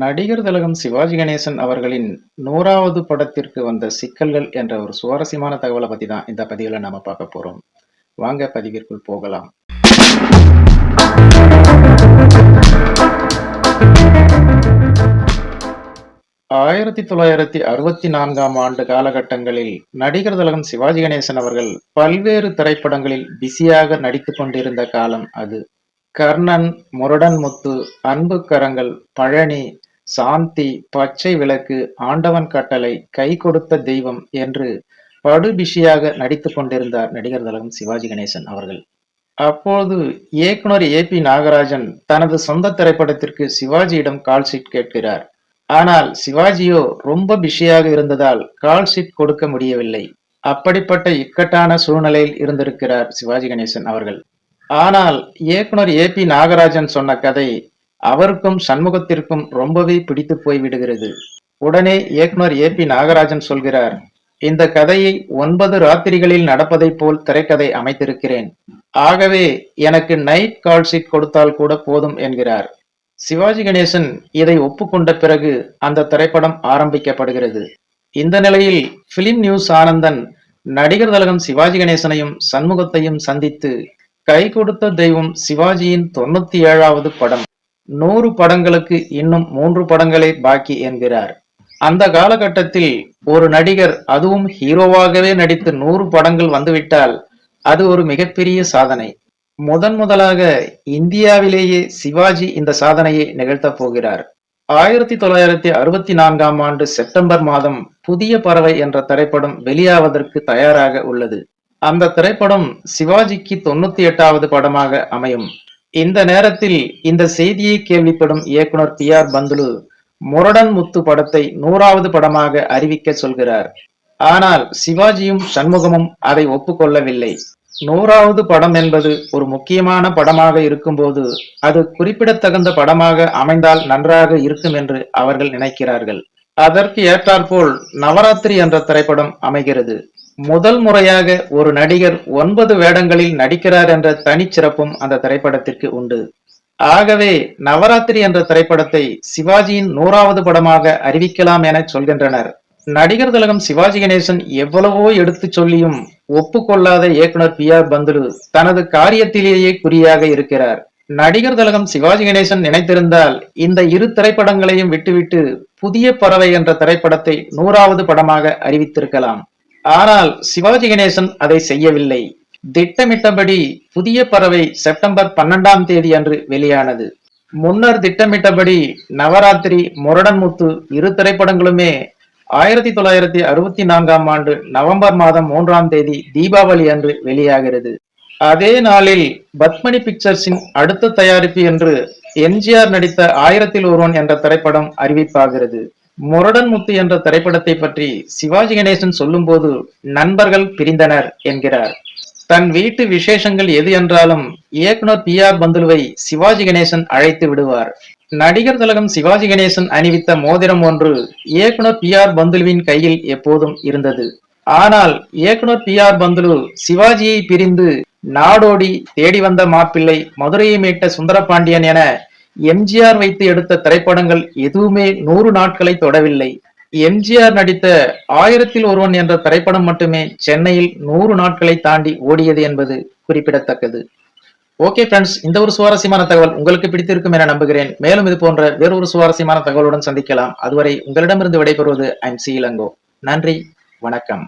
நடிகர் திலகம் சிவாஜி கணேசன் அவர்களின் 100வது படத்திற்கு வந்த சிக்கல்கள் என்ற ஒரு சுவாரஸ்யமான தகவலை பத்தி தான் இந்த பதிவுல நாம பார்க்க போறோம். வாங்க பதிவிற்குள் போகலாம். 1964ஆம் ஆண்டு காலகட்டங்களில் நடிகர் திலகம் சிவாஜி கணேசன் அவர்கள் பல்வேறு திரைப்படங்களில் பிஸியாக நடித்துக் கொண்டிருந்த காலம் அது. கர்ணன், முரடன் முத்து, அன்பு கரங்கள், பழனி, சாந்தி, பச்சை விளக்கு, ஆண்டவன் கட்டளை, கை கொடுத்த தெய்வம் என்று படு பிஸியாக நடித்துக் கொண்டிருந்தார் நடிகர் திலகம் சிவாஜி கணேசன் அவர்கள். அப்போது இயக்குனர் ஏ.பி. நாகராஜன் தனது சொந்த திரைப்படத்திற்கு சிவாஜியிடம் கால் ஷீட் கேட்கிறார். ஆனால் சிவாஜியோ ரொம்ப பிஸியாக இருந்ததால் கால் ஷீட் கொடுக்க முடியவில்லை. அப்படிப்பட்ட இக்கட்டான சூழ்நிலையில் இருந்திருக்கிறார் சிவாஜி கணேசன் அவர்கள். ஆனால் இயக்குனர் ஏ.பி. நாகராஜன் சொன்ன கதை அவருக்கும் சண்முகத்திற்கும் ரொம்பவே பிடித்து போய் விடுகிறது. உடனே இயக்குனர் ஏ.பி. நாகராஜன் சொல்கிறார், இந்த கதையை 9 ராத்திரிகளில் நடப்பதை போல் திரைக்கதை அமைத்திருக்கிறேன். ஆகவே எனக்கு நைட் கால் ஷீட் கொடுத்தால் கூட போதும் என்கிறார். சிவாஜி கணேசன் இதை ஒப்புக்கொண்ட பிறகு அந்த திரைப்படம் ஆரம்பிக்கப்படுகிறது. இந்த நிலையில் பிலிம் நியூஸ் ஆனந்தன் நடிகர் திலகம் சிவாஜி கணேசனையும் சண்முகத்தையும் சந்தித்து கை கொடுத்த தெய்வம் சிவாஜியின் 97வது படம், 100 படங்களுக்கு இன்னும் 3 படங்களே பாக்கி என்கிறார். அந்த காலகட்டத்தில் ஒரு நடிகர், அதுவும் ஹீரோவாகவே நடித்து 100 படங்கள் வந்துவிட்டால் அது ஒரு மிகப்பெரிய சாதனை. முதலாக இந்தியாவிலேயே சிவாஜி இந்த சாதனையை நிகழ்த்தப் போகிறார். 1964ஆம் ஆண்டு செப்டம்பர் மாதம் புதிய பறவை என்ற திரைப்படம் வெளியாவதற்கு தயாராக உள்ளது. அந்த திரைப்படம் சிவாஜிக்கு 98வது படமாக அமையும். இந்த நேரத்தில் இந்த செய்தியை கேள்விப்படும் இயக்குனர் பி.ஆர். பந்துலு முரடன் முத்து படத்தை 100வது படமாக அறிவிக்க சொல்கிறார். ஆனால் சிவாஜியும் சண்முகமும் அதை ஒப்புக்கொள்ளவில்லை. 100வது படம் என்பது ஒரு முக்கியமான படமாக இருக்கும்போது அது குறிப்பிடத்தகுந்த படமாக அமைந்தால் நன்றாக இருக்கும் என்று அவர்கள் நினைக்கிறார்கள். அதற்கு ஏற்றாற்போல் நவராத்திரி என்ற திரைப்படம் அமைகிறது. முதல் முறையாக ஒரு நடிகர் 9 வேடங்களில் நடிக்கிறார் என்ற தனிச்சிறப்பும் அந்த திரைப்படத்திற்கு உண்டு. ஆகவே நவராத்திரி என்ற திரைப்படத்தை சிவாஜியின் 100வது படமாக அறிவிக்கலாம் என சொல்கின்றனர். நடிகர் திலகம் சிவாஜி கணேசன் எவ்வளவோ எடுத்து சொல்லியும் ஒப்புக்கொள்ளாத இயக்குனர் பி.ஆர். பந்துலு தனது காரியத்திலேயே குறியாக இருக்கிறார். நடிகர் திலகம் சிவாஜி கணேசன் நினைத்திருந்தால் இந்த 2 திரைப்படங்களையும் விட்டுவிட்டு புதிய பறவை என்ற திரைப்படத்தை 100வது படமாக அறிவித்திருக்கலாம். ஆனால் சிவாஜி கணேசன் அதை செய்யவில்லை. திட்டமிட்டபடி புதிய பறவை செப்டம்பர் 12ஆம் தேதி அன்று வெளியானது. முன்னர் திட்டமிட்டபடி நவராத்திரி, முரடன் முத்து 2 திரைப்படங்களுமே 1964ஆம் ஆண்டு நவம்பர் மாதம் 3ஆம் தேதி தீபாவளி அன்று வெளியாகிறது. அதே நாளில் பத்மினி பிக்சர்ஸின் அடுத்த தயாரிப்பு என்று எம்.ஜி.ஆர். நடித்த 1000ல் ஒருவன் என்ற திரைப்படம் அறிவிப்பாகிறது. முரடன் முத்து என்ற திரைப்படத்தை பற்றி சிவாஜி கணேசன் சொல்லும் போது நண்பர்கள் பிரிந்தனர் என்கிறார். தன் வீட்டு விசேஷங்கள் எது என்றாலும் இயக்குனர் பி.ஆர். பந்துலுவை சிவாஜி கணேசன் அழைத்து விடுவார். நடிகர் திலகம் சிவாஜி கணேசன் அணிவித்த மோதிரம் ஒன்று இயக்குனர் பி.ஆர். பந்துலுவின் கையில் எப்போதும் இருந்தது. ஆனால் இயக்குனர் பி.ஆர். பந்துலு சிவாஜியை பிரிந்து நாடோடி, தேடி வந்த மாப்பிள்ளை, மதுரையை மீட்ட சுந்தரபாண்டியன் என எம்.ஜி.ஆர். வைத்து எடுத்த திரைப்படங்கள் எதுவுமே 100 நாட்களை தொடவில்லை. எம்.ஜி.ஆர். நடித்த 1000ல் ஒருவன் என்ற திரைப்படம் மட்டுமே சென்னையில் 100 நாட்களை தாண்டி ஓடியது என்பது குறிப்பிடத்தக்கது. ஓகே ஃப்ரெண்ட்ஸ், இந்த ஒரு சுவாரஸ்யமான தகவல் உங்களுக்கு பிடித்திருக்கும் என நம்புகிறேன். மேலும் இது போன்ற வேறொரு சுவாரஸ்யமான தகவலுடன் சந்திக்கலாம். அதுவரை உங்களிடமிருந்து விடைபெறுவது ஐம் சி இளங்கோ. நன்றி, வணக்கம்.